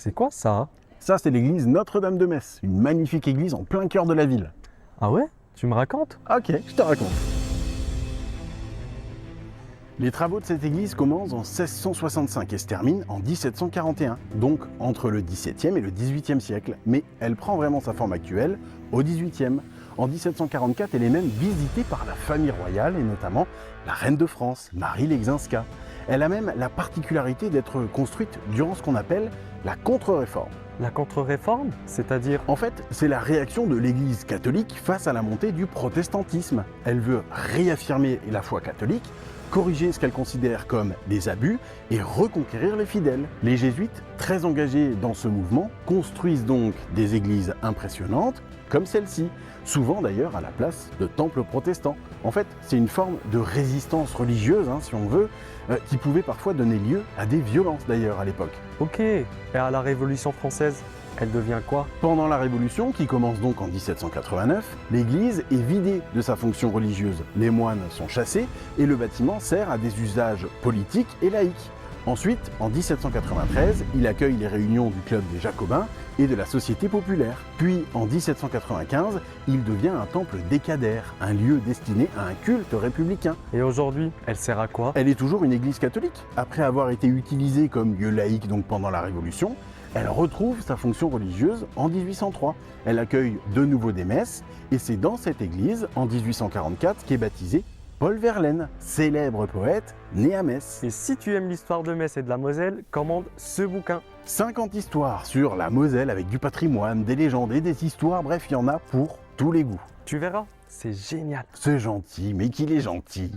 C'est quoi ça? Ça, c'est l'église Notre-Dame de Metz, une magnifique église en plein cœur de la ville. Ah ouais? Tu me racontes? Ok, je te raconte. Les travaux de cette église commencent en 1665 et se terminent en 1741, donc entre le XVIIe et le XVIIIe siècle. Mais elle prend vraiment sa forme actuelle au XVIIIe. En 1744, elle est même visitée par la famille royale et notamment la reine de France, Marie Leczinska. Elle a même la particularité d'être construite durant ce qu'on appelle la contre-réforme. La contre-réforme? C'est-à-dire? En fait, c'est la réaction de l'Église catholique face à la montée du protestantisme. Elle veut réaffirmer la foi catholique, corriger ce qu'elle considère comme des abus et reconquérir les fidèles. Les jésuites, très engagés dans ce mouvement, construisent donc des églises impressionnantes comme celle-ci, souvent d'ailleurs à la place de temples protestants. En fait, c'est une forme de résistance religieuse, si on veut, qui pouvait parfois donner lieu à des violences d'ailleurs à l'époque. Ok. Et à la Révolution française, elle devient quoi? Pendant la Révolution, qui commence donc en 1789, l'église est vidée de sa fonction religieuse. Les moines sont chassés et le bâtiment sert à des usages politiques et laïques. Ensuite, en 1793, il accueille les réunions du club des Jacobins et de la Société populaire. Puis, en 1795, il devient un temple décadaire, un lieu destiné à un culte républicain. Et aujourd'hui, elle sert à quoi? Elle est toujours une église catholique. Après avoir été utilisée comme lieu laïque donc pendant la Révolution, elle retrouve sa fonction religieuse en 1803. Elle accueille de nouveau des messes et c'est dans cette église, en 1844, qu'est baptisé Paul Verlaine, célèbre poète né à Metz. Et si tu aimes l'histoire de Metz et de la Moselle, commande ce bouquin. 50 histoires sur la Moselle avec du patrimoine, des légendes et des histoires, bref, il y en a pour tous les goûts. Tu verras, c'est génial. C'est gentil, mais qu'il est gentil.